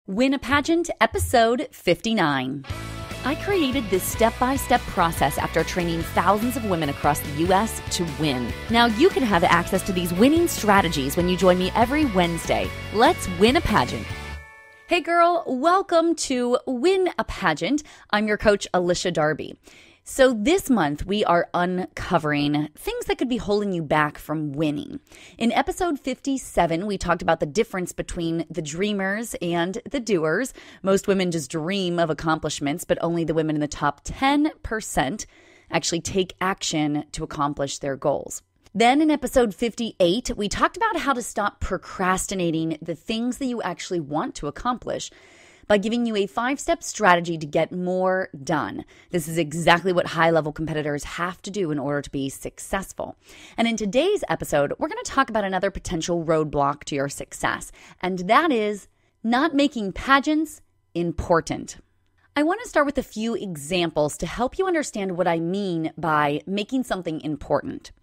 Win a Pageant, episode 59. I created this step-by-step process after training thousands of women across the U.S. to win. Now you can have access to these winning strategies when you join me every Wednesday. Let's win a pageant. Hey girl, welcome to Win a Pageant. I'm your coach, Alycia Darby. So this month, we are uncovering things that could be holding you back from winning. In episode 57, we talked about the difference between the dreamers and the doers. Most women just dream of accomplishments, but only the women in the top 10% actually take action to accomplish their goals. Then in episode 58, we talked about how to stop procrastinating the things that you actually want to accomplish by giving you a 5-step strategy to get more done. This is exactly what high-level competitors have to do in order to be successful. And in today's episode, we're going to talk about another potential roadblock to your success, and that is not making pageants important. I want to start with a few examples to help you understand what I mean by making something important.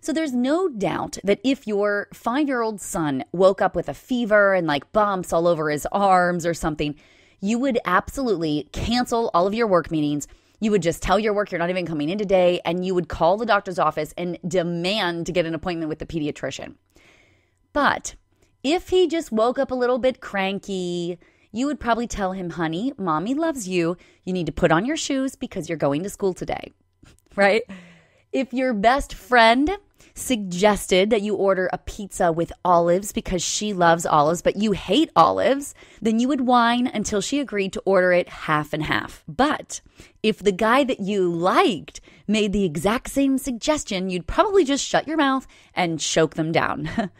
So there's no doubt that if your 5-year-old son woke up with a fever and bumps all over his arms or something, you would absolutely cancel all of your work meetings. You would just tell your work you're not even coming in today, and you would call the doctor's office and demand to get an appointment with the pediatrician. But if he just woke up a little bit cranky, you would probably tell him, honey, mommy loves you. You need to put on your shoes because you're going to school today, right? If your best friend suggested that you order a pizza with olives because she loves olives, but you hate olives, then you would whine until she agreed to order it half and half. But if the guy that you liked made the exact same suggestion, you'd probably just shut your mouth and choke them down.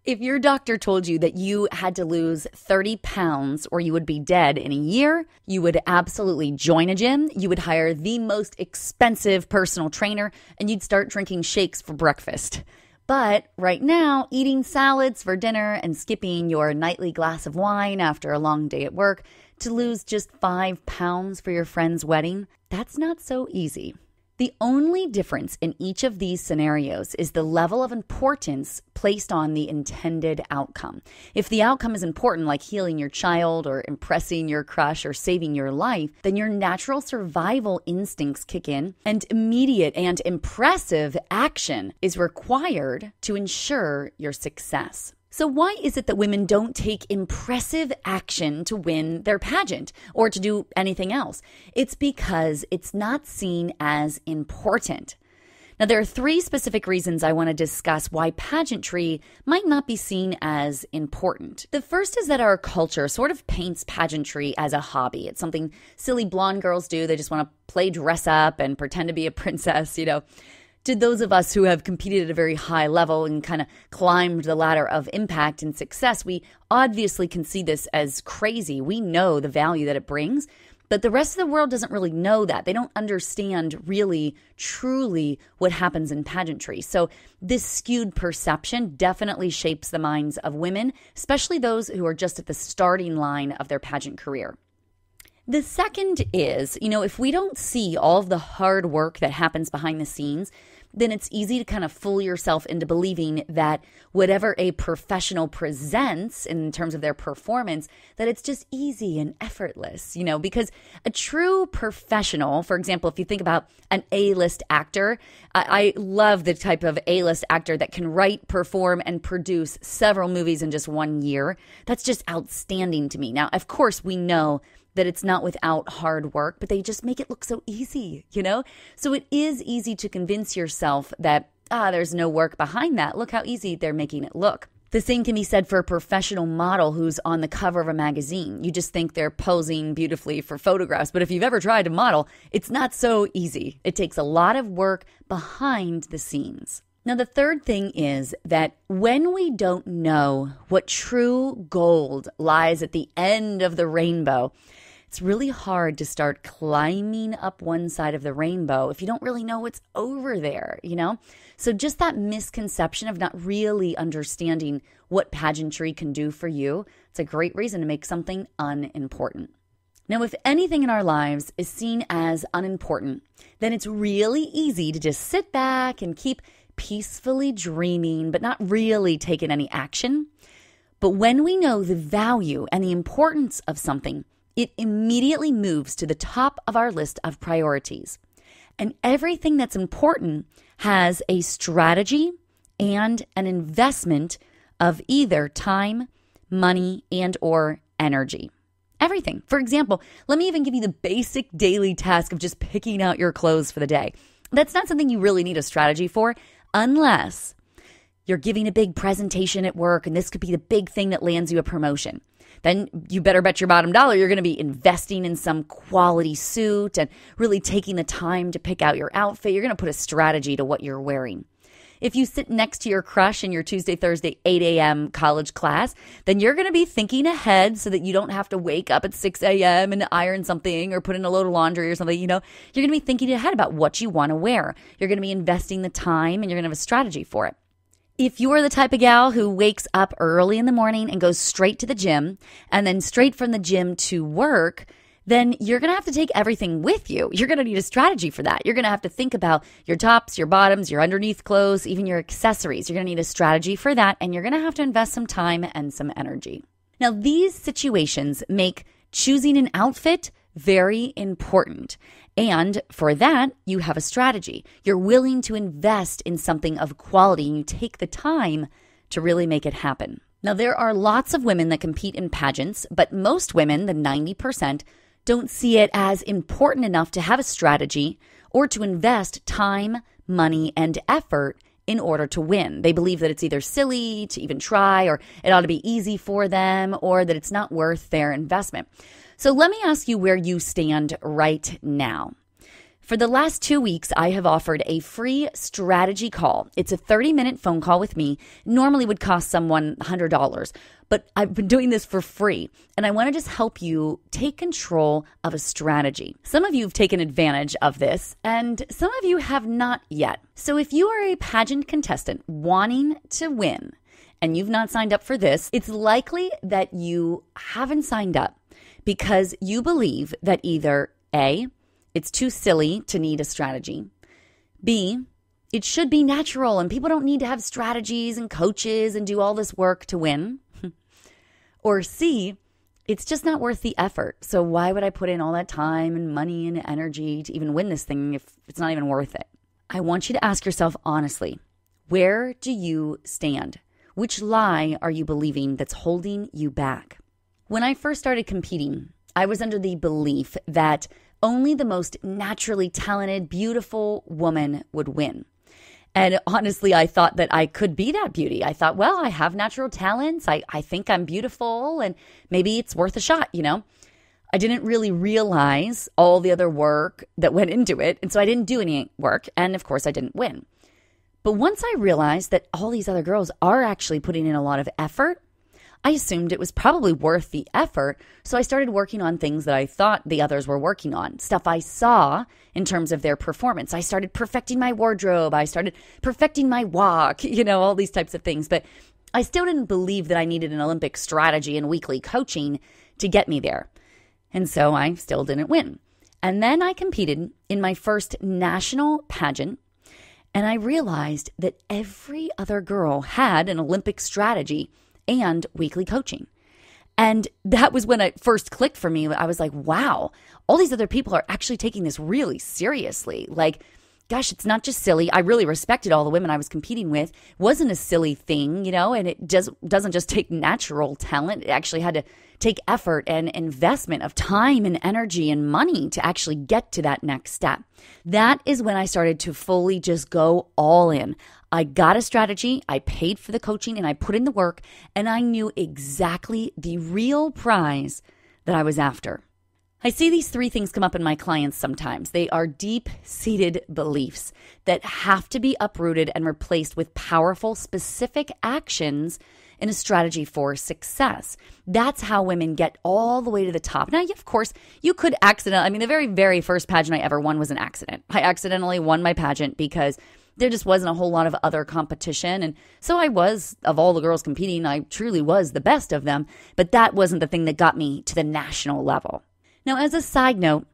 If your doctor told you that you had to lose 30 pounds or you would be dead in a year, you would absolutely join a gym, you would hire the most expensive personal trainer, and you'd start drinking shakes for breakfast. But right now, eating salads for dinner and skipping your nightly glass of wine after a long day at work to lose just 5 pounds for your friend's wedding, that's not so easy. The only difference in each of these scenarios is the level of importance placed on the intended outcome. If the outcome is important, like healing your child or impressing your crush or saving your life, then your natural survival instincts kick in, and immediate and impressive action is required to ensure your success. So why is it that women don't take impressive action to win their pageant or to do anything else? It's because it's not seen as important. Now, there are 3 specific reasons I want to discuss why pageantry might not be seen as important. The first is that our culture sort of paints pageantry as a hobby. It's something silly blonde girls do. They just want to play dress up and pretend to be a princess, To those of us who have competed at a very high level and kind of climbed the ladder of impact and success, we obviously can see this as crazy. We know the value that it brings, but the rest of the world doesn't really know that. They don't understand really, truly what happens in pageantry. So this skewed perception definitely shapes the minds of women, especially those who are just at the starting line of their pageant career. The second is, if we don't see all of the hard work that happens behind the scenes, then it's easy to kind of fool yourself into believing that whatever a professional presents in terms of their performance, that it's just easy and effortless, because a true professional, for example, if you think about an A-list actor, I love the type of A-list actor that can write, perform, and produce several movies in just 1 year. That's just outstanding to me. Now, of course, we know that it's not without hard work, but they just make it look so easy, So it is easy to convince yourself that, there's no work behind that. Look how easy they're making it look. The same can be said for a professional model who's on the cover of a magazine. You just think they're posing beautifully for photographs, but if you've ever tried to model, it's not so easy. It takes a lot of work behind the scenes. Now, the third thing is that when we don't know what true gold lies at the end of the rainbow, it's really hard to start climbing up one side of the rainbow if you don't really know what's over there, So just that misconception of not really understanding what pageantry can do for you, it's a great reason to make something unimportant. Now, if anything in our lives is seen as unimportant, then it's really easy to just sit back and keep peacefully dreaming, but not really taking any action. But when we know the value and the importance of something, it immediately moves to the top of our list of priorities. And everything that's important has a strategy and an investment of either time, money, and or energy. Everything. For example, let me even give you the basic daily task of just picking out your clothes for the day. That's not something you really need a strategy for unless you're giving a big presentation at work and this could be the big thing that lands you a promotion. Then you better bet your bottom dollar you're going to be investing in some quality suit and really taking the time to pick out your outfit. You're going to put a strategy to what you're wearing. If you sit next to your crush in your Tuesday, Thursday, 8 a.m. college class, then you're going to be thinking ahead so that you don't have to wake up at 6 a.m. and iron something or put in a load of laundry or something. You're going to be thinking ahead about what you want to wear. You're going to be investing the time and you're going to have a strategy for it. If you are the type of gal who wakes up early in the morning and goes straight to the gym and then straight from the gym to work, then you're going to have to take everything with you. You're going to need a strategy for that. You're going to have to think about your tops, your bottoms, your underneath clothes, even your accessories. You're going to need a strategy for that, and you're going to have to invest some time and some energy. Now, these situations make choosing an outfit very important. And for that, you have a strategy. You're willing to invest in something of quality, and you take the time to really make it happen. Now, there are lots of women that compete in pageants, but most women, the 90%, don't see it as important enough to have a strategy or to invest time, money, and effort in order to win. They believe that it's either silly to even try, or it ought to be easy for them, or that it's not worth their investment. So let me ask you where you stand right now. For the last 2 weeks, I have offered a free strategy call. It's a 30-minute phone call with me. Normally would cost someone $100, but I've been doing this for free, and I want to just help you take control of a strategy. Some of you have taken advantage of this, and some of you have not yet. So if you are a pageant contestant wanting to win, and you've not signed up for this, it's likely that you haven't signed up because you believe that either A, it's too silly to need a strategy. B, it should be natural and people don't need to have strategies and coaches and do all this work to win. Or C, it's just not worth the effort. So why would I put in all that time and money and energy to even win this thing if it's not even worth it? I want you to ask yourself honestly, where do you stand? Which lie are you believing that's holding you back? When I first started competing, I was under the belief that only the most naturally talented, beautiful woman would win. And honestly, I thought that I could be that beauty. I thought, well, I have natural talents. I think I'm beautiful and maybe it's worth a shot, I didn't really realize all the other work that went into it. And so I didn't do any work. And of course, I didn't win. But once I realized that all these other girls are actually putting in a lot of effort, I assumed it was probably worth the effort, so I started working on things that I thought the others were working on, stuff I saw in terms of their performance. I started perfecting my wardrobe. I started perfecting my walk, all these types of things. But I still didn't believe that I needed an Olympic strategy and weekly coaching to get me there. And so I still didn't win. And then I competed in my first national pageant, and I realized that every other girl had an Olympic strategy and weekly coaching. And that was when it first clicked for me. I was like, wow, all these other people are actually taking this really seriously. Like, gosh, it's not just silly. I really respected all the women I was competing with. It wasn't a silly thing, and it doesn't just take natural talent. It actually had to take effort and investment of time and energy and money to actually get to that next step. That is when I started to fully just go all in. I got a strategy, I paid for the coaching, and I put in the work, and I knew exactly the real prize that I was after. I see these 3 things come up in my clients sometimes. They are deep-seated beliefs that have to be uprooted and replaced with powerful, specific actions in a strategy for success. That's how women get all the way to the top. Now, of course, you could the very, very first pageant I ever won was an accident. I accidentally won my pageant because there just wasn't a whole lot of other competition. And so I was, of all the girls competing, I truly was the best of them. But that wasn't the thing that got me to the national level. Now, as a side note,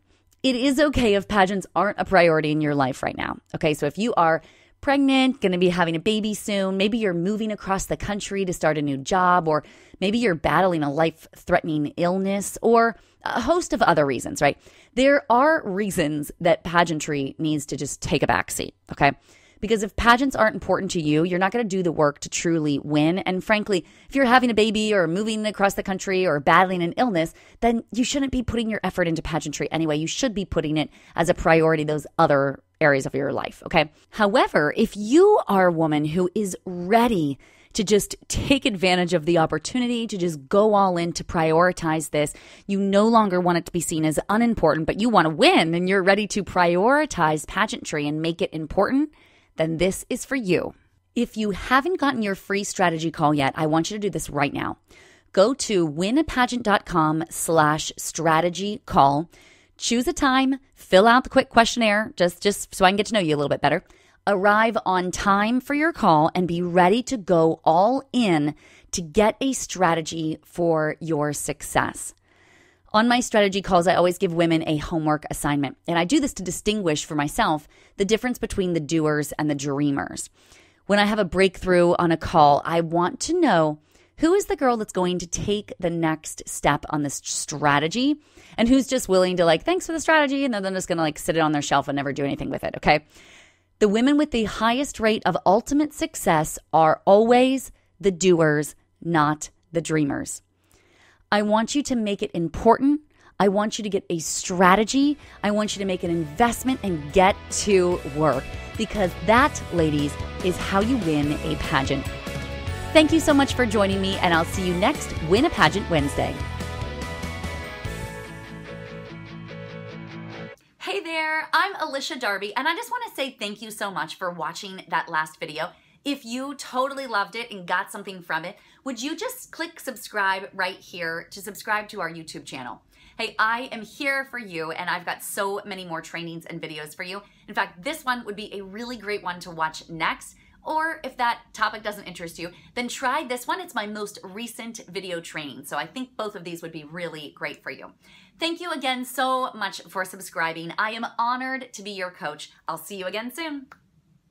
it is okay if pageants aren't a priority in your life right now. Okay, so if you are pregnant, going to be having a baby soon. Maybe you're moving across the country to start a new job, or maybe you're battling a life-threatening illness, or a host of other reasons, right? There are reasons that pageantry needs to just take a backseat, okay? Because if pageants aren't important to you, you're not going to do the work to truly win. And frankly, if you're having a baby or moving across the country or battling an illness, then you shouldn't be putting your effort into pageantry anyway. You should be putting it as a priority, those other areas of your life, okay? However, if you are a woman who is ready to just take advantage of the opportunity to just go all in to prioritize this, you no longer want it to be seen as unimportant, but you want to win and you're ready to prioritize pageantry and make it important, then this is for you. If you haven't gotten your free strategy call yet, I want you to do this right now. Go to winapageant.com/strategy call. Choose a time, fill out the quick questionnaire, just so I can get to know you a little bit better. Arrive on time for your call and be ready to go all in to get a strategy for your success. On my strategy calls, I always give women a homework assignment, and I do this to distinguish for myself the difference between the doers and the dreamers. When I have a breakthrough on a call, I want to know who is the girl that's going to take the next step on this strategy and who's just willing to thanks for the strategy, and then they're just going to sit it on their shelf and never do anything with it, okay? The women with the highest rate of ultimate success are always the doers, not the dreamers. I want you to make it important. I want you to get a strategy. I want you to make an investment and get to work, because that, ladies, is how you win a pageant. Thank you so much for joining me, and I'll see you next Win a Pageant Wednesday. Hey there, I'm Alycia Darby, and I just want to say thank you so much for watching that last video. If you totally loved it and got something from it, would you just click subscribe right here to subscribe to our YouTube channel? Hey, I am here for you, and I've got so many more trainings and videos for you. In fact, this one would be a really great one to watch next. Or if that topic doesn't interest you, then try this one. It's my most recent video training. So I think both of these would be really great for you. Thank you again so much for subscribing. I am honored to be your coach. I'll see you again soon.